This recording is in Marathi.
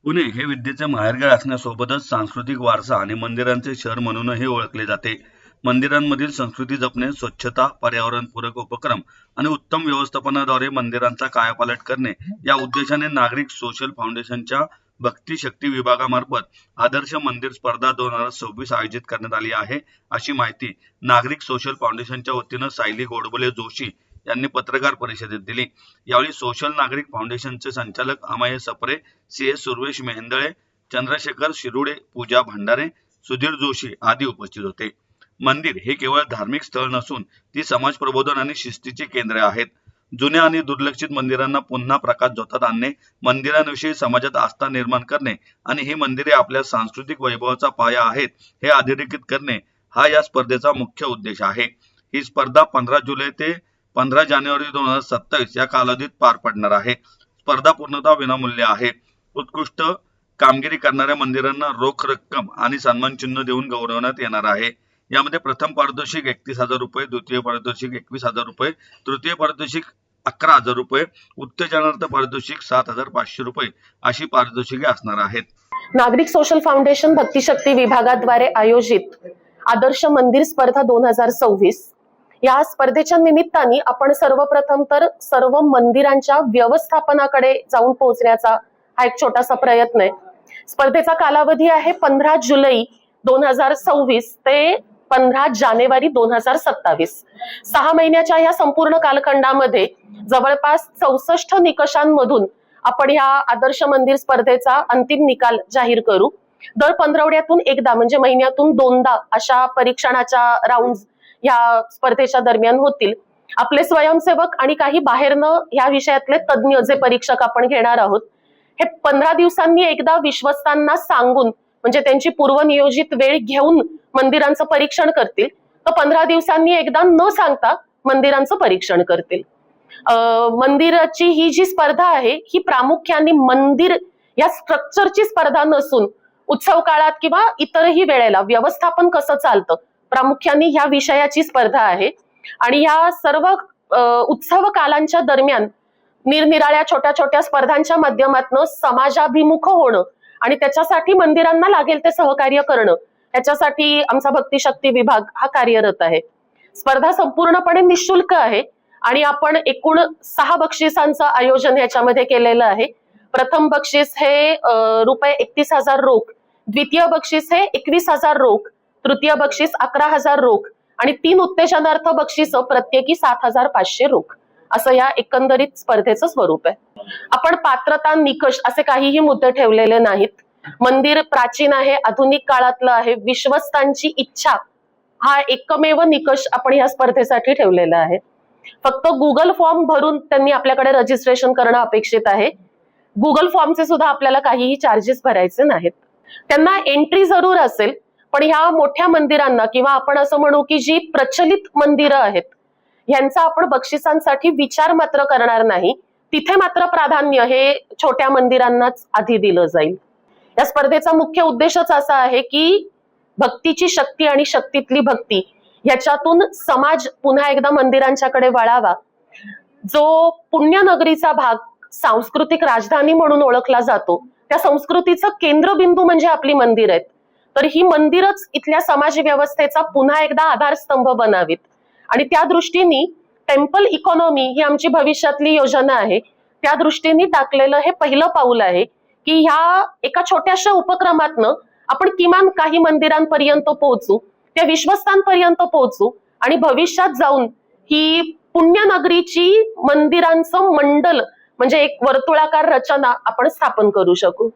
पुणे हे विद्येचे माहेरघर असण्यासोबतच सांस्कृतिक वारसा आणि मंदिरांचे शहर म्हणूनही ओळखले जाते. मंदिरांमधील संस्कृती जपणे, स्वच्छता, पर्यावरणपूरक उपक्रम आणि उत्तम व्यवस्थापनाद्वारे मंदिरांचा कायापालट करणे या उद्देशाने नागरिक सोशल फाउंडेशनच्या भक्ती शक्ती विभागामार्फत आदर्श मंदिर स्पर्धा 2026 आयोजित करण्यात आली आहे, अशी माहिती नागरिक सोशल फाउंडेशनच्या वतीनं सायली गोडबोले जोशी यांनी पत्रकार परिषदेत दिली. यावेळी सोशल नागरिक फाउंडेशनचे संचालक अमय सप्रे, CS सुर्वेश मेहेंदळे, चंद्रशेखर शिरुडे, पूजा भंडारे, सुधीर जोशी आदी उपस्थित होते. मंदिर हे केवळ धार्मिक स्थळ नसून ती समाज प्रबोधन आणि शिस्तीची केंद्रे आहेत. जुन्या आणि दुर्लक्षित मंदिरांना पुन्हा प्रकाशझोतात आणणे, मंदिरांविषयी समाजात आस्था निर्माण करणे आणि ही मंदिरे आपल्या सांस्कृतिक वैभवाचा पाया आहेत हे अधोरेखित करणे हा या स्पर्धेचा मुख्य उद्देश आहे. ही स्पर्धा 15 जुलै ते 15 जानेवारी 2027 या कालावधीत पार पडणार आहे. स्पर्धा पूर्णतः विनामूल्य आहे. उत्कृष्ट कामगिरी करणाऱ्या मंदिरांना रोख रक्कम आणि सन्मानचिन्ह देऊन गौरवण्यात येणार आहे. यामध्ये प्रथम पारितोषिक 31,000 रुपये, द्वितीय पारितोषिक 21,000 रुपये, तृतीय पारितोषिक 11,000 रुपये, उत्तेजनार्थ पारितोषिक 7,500 रुपये अशी पारितोषिके असणार आहेत. नागरिक सोशल फाउंडेशन भक्तिशक्ती विभागाद्वारे आयोजित आदर्श मंदिर स्पर्धा 2026 या स्पर्धेच्या निमित्ताने आपण सर्वप्रथम तर सर्व मंदिरांच्या व्यवस्थापनाकडे जाऊन पोहोचण्याचा हा एक छोटासा प्रयत्न आहे. स्पर्धेचा कालावधी आहे 15 जुलै 2026 ते 15 जानेवारी 2027. 6 महिन्याच्या या संपूर्ण कालखंडामध्ये जवळपास 64 निकषांमधून आपण या आदर्श मंदिर स्पर्धेचा अंतिम निकाल जाहीर करू. दर 15 एकदा म्हणजे महिन्यातून 2दा अशा परीक्षणाच्या राऊंड या स्पर्धेच्या दरम्यान होतील. आपले स्वयंसेवक आणि काही बाहेरनं या विषयातले तज्ज्ञ जे परीक्षक आपण घेणार आहोत हे 15 दिवसांनी एकदा विश्वस्तांना सांगून म्हणजे त्यांची पूर्वनियोजित वेळ घेऊन मंदिरांचं परीक्षण करतील, तर 15 दिवसांनी एकदा न सांगता मंदिरांचं परीक्षण करतील. मंदिराची ही जी स्पर्धा आहे ही प्रामुख्याने मंदिर या स्ट्रक्चरची स्पर्धा नसून उत्सव काळात किंवा इतरही वेळेला व्यवस्थापन कसं चालतं प्रामुख्याने ह्या विषयाची स्पर्धा आहे. आणि या सर्व उत्सव कालांच्या दरम्यान निरनिराळ्या छोट्या छोट्या स्पर्धांच्या माध्यमातून समाजाभिमुख होणं आणि त्याच्यासाठी मंदिरांना लागेल ते सहकार्य करणं याच्यासाठी आमचा भक्तिशक्ती विभाग हा कार्यरत आहे. स्पर्धा संपूर्णपणे निशुल्क आहे आणि आपण एकूण 6 बक्षिसांचं आयोजन याच्यामध्ये केलेलं आहे. प्रथम बक्षीस हे रुपये 31,000 रोख, द्वितीय बक्षीस हे 21,000 रोख, तृतीय बक्षीस 11,000 रोख आणि 3 उत्तेजनार्थ बक्षीस प्रत्येकी 7,500 रोख असं या एकंदरीत स्पर्धेचं स्वरूप आहे. आपण पात्रता निकष असे काहीही मुद्दे ठेवलेले नाहीत. मंदिर प्राचीन आहे, आधुनिक काळातलं आहे, विश्वस्तांची इच्छा हा एकमेव निकष आपण या स्पर्धेसाठी ठेवलेला आहे. फक्त गुगल फॉर्म भरून त्यांनी आपल्याकडे रजिस्ट्रेशन करणं अपेक्षित आहे. गुगल फॉर्मचे सुद्धा आपल्याला काहीही चार्जेस भरायचे नाहीत. त्यांना एंट्री जरूर असेल, पण ह्या मोठ्या मंदिरांना किंवा आपण असं म्हणू की जी प्रचलित मंदिरं आहेत यांचा आपण बक्षिसांसाठी विचार मात्र करणार नाही. तिथे मात्र प्राधान्य हे छोट्या मंदिरांनाच आधी दिलं जाईल. या स्पर्धेचा मुख्य उद्देशच असा आहे की भक्तीची शक्ती आणि शक्तीतली भक्ती ह्याच्यातून समाज पुन्हा एकदा मंदिरांच्याकडे वळावा. जो पुण्यनगरीचा भाग सांस्कृतिक राजधानी म्हणून ओळखला जातो त्या संस्कृतीचं केंद्रबिंदू म्हणजे आपली मंदिर आहेत. तर ही मंदिरच इथल्या समाज व्यवस्थेचा पुन्हा एकदा आधारस्तंभ बनावीत आणि त्या दृष्टीने टेम्पल इकॉनॉमी ही आमची भविष्यातली योजना आहे. त्या दृष्टीने टाकलेलं हे पहिलं पाऊल आहे की ह्या एका छोट्याशा उपक्रमातनं आपण किमान काही मंदिरांपर्यंत पोहोचू, त्या विश्वस्तांपर्यंत पोहोचू आणि भविष्यात जाऊन ही पुण्यनगरीची मंदिरांचं मंडल म्हणजे एक वर्तुळाकार रचना आपण स्थापन करू शकू.